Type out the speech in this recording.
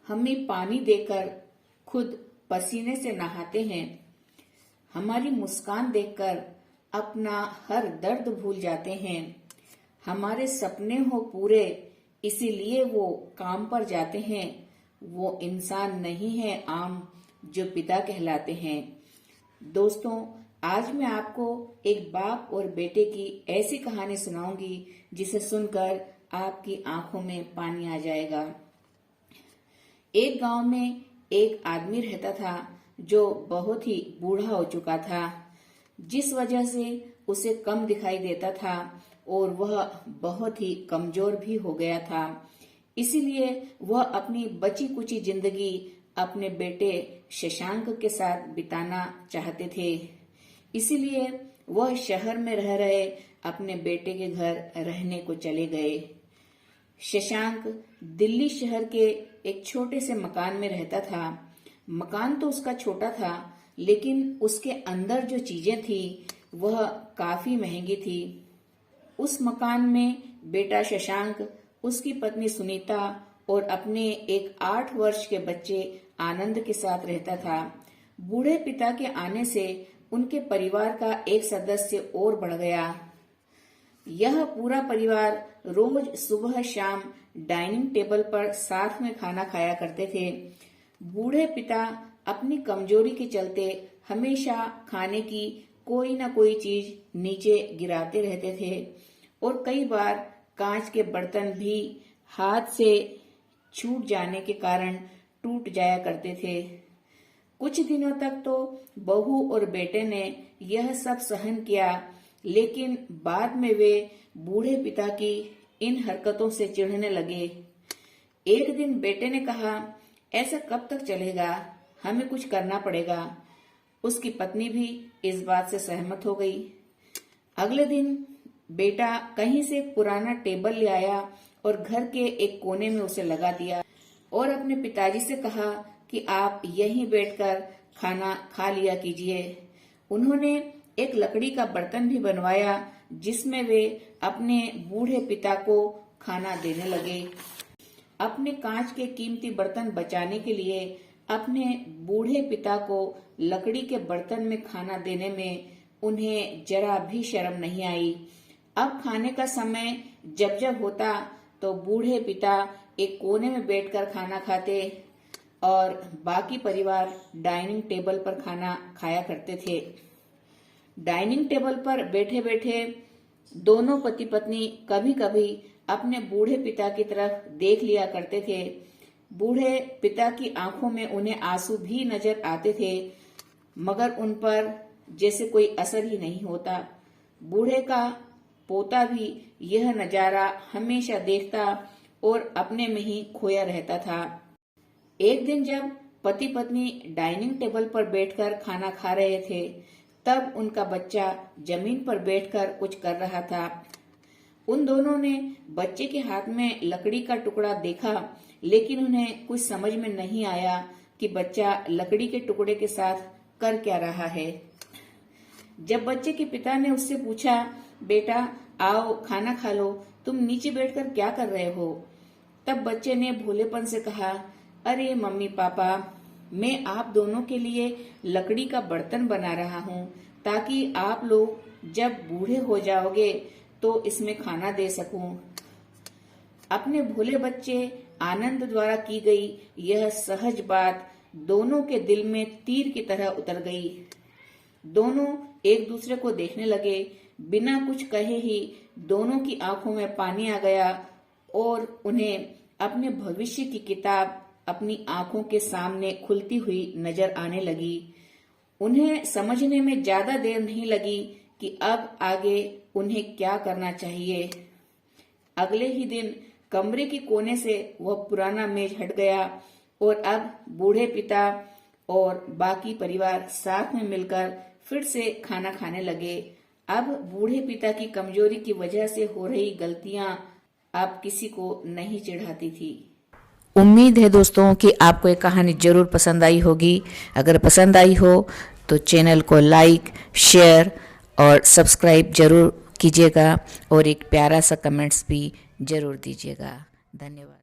हमें पानी देकर खुद पसीने से नहाते हैं, हमारी मुस्कान देखकर अपना हर दर्द भूल जाते हैं, हमारे सपने हो पूरे इसीलिए वो काम पर जाते हैं। वो इंसान नहीं है आम जो पिता कहलाते हैं। दोस्तों, आज मैं आपको एक बाप और बेटे की ऐसी कहानी सुनाऊंगी जिसे सुनकर आपकी आंखों में पानी आ जाएगा। एक गांव में एक आदमी रहता था जो बहुत ही बूढ़ा हो चुका था, जिस वजह से उसे कम दिखाई देता था और वह बहुत ही कमजोर भी हो गया था। इसीलिए वह अपनी बची कुची जिंदगी अपने बेटे शशांक के साथ बिताना चाहते थे। इसीलिए वह शहर में रह रहे अपने बेटे के घर रहने को चले गए। शशांक दिल्ली शहर के एक छोटे से मकान में रहता था। मकान तो उसका छोटा था, लेकिन उसके अंदर जो चीजें थी वह काफी महंगी थी। उस मकान में बेटा शशांक, उसकी पत्नी सुनीता और अपने एक 8 वर्ष के बच्चे आनंद के साथ रहता था। बूढ़े पिता के आने से उनके परिवार का एक सदस्य और बढ़ गया। यह पूरा परिवार रोज सुबह शाम डाइनिंग टेबल पर साथ में खाना खाया करते थे। बूढ़े पिता अपनी कमजोरी के चलते हमेशा खाने की कोई न कोई चीज नीचे गिराते रहते थे और कई बार कांच के बर्तन भी हाथ से छूट जाने के कारण टूट जाया करते थे। कुछ दिनों तक तो बहू और बेटे ने यह सब सहन किया, लेकिन बाद में वे बूढ़े पिता की इन हरकतों से चिढ़ने लगे। एक दिन बेटे ने कहा, ऐसा कब तक चलेगा, हमें कुछ करना पड़ेगा। उसकी पत्नी भी इस बात से सहमत हो गई। अगले दिन बेटा कहीं से एक पुराना टेबल ले आया और घर के एक कोने में उसे लगा दिया और अपने पिताजी से कहा कि आप यहीं बैठकर खाना खा लिया कीजिए। उन्होंने एक लकड़ी का बर्तन भी बनवाया जिसमें वे अपने बूढ़े पिता को खाना देने लगे। अपने कांच के कीमती बर्तन बचाने के लिए अपने बूढ़े पिता को लकड़ी के बर्तन में खाना देने में उन्हें जरा भी शर्म नहीं आई। अब खाने का समय जब जब होता तो बूढ़े पिता एक कोने में बैठकर खाना खाते और बाकी परिवार डाइनिंग टेबल पर खाना खाया करते थे। डाइनिंग टेबल पर बैठे बैठे दोनों पति पत्नी कभी कभी अपने बूढ़े पिता की तरफ देख लिया करते थे। बूढ़े पिता की आंखों में उन्हें आंसू भी नजर आते थे, मगर उन पर जैसे कोई असर ही नहीं होता। बूढ़े का पोता भी यह नजारा हमेशा देखता और अपने में ही खोया रहता था। एक दिन जब पति पत्नी डाइनिंग टेबल पर बैठकर खाना खा रहे थे, तब उनका बच्चा जमीन पर बैठकर कुछ कर रहा था। उन दोनों ने बच्चे के हाथ में लकड़ी का टुकड़ा देखा, लेकिन उन्हें कुछ समझ में नहीं आया कि बच्चा लकड़ी के टुकड़े के साथ कर क्या रहा है। जब बच्चे के पिता ने उससे पूछा, बेटा आओ खाना खा लो, तुम नीचे बैठकर क्या कर रहे हो? तब बच्चे ने भोलेपन से कहा, अरे मम्मी पापा, मैं आप दोनों के लिए लकड़ी का बर्तन बना रहा हूँ ताकि आप लोग जब बूढ़े हो जाओगे तो इसमें खाना दे सकूं। अपने भोले बच्चे आनंद द्वारा की गई यह सहज बात दोनों के दिल में तीर की तरह उतर गई। दोनों एक दूसरे को देखने लगे। बिना कुछ कहे ही दोनों की आंखों में पानी आ गया और उन्हें अपने भविष्य की किताब अपनी आंखों के सामने खुलती हुई नजर आने लगी। उन्हें समझने में ज्यादा देर नहीं लगी कि अब आगे उन्हें क्या करना चाहिए। अगले ही दिन कमरे के कोने से वह पुराना मेज हट गया और अब बूढ़े पिता और बाकी परिवार साथ में मिलकर फिर से खाना खाने लगे। अब बूढ़े पिता की कमजोरी की वजह से हो रही गलतियां अब किसी को नहीं चिढ़ाती थी। उम्मीद है दोस्तों कि आपको ये कहानी जरूर पसंद आई होगी। अगर पसंद आई हो तो चैनल को लाइक, शेयर और सब्सक्राइब जरूर कीजिएगा और एक प्यारा सा कमेंट्स भी जरूर दीजिएगा। धन्यवाद।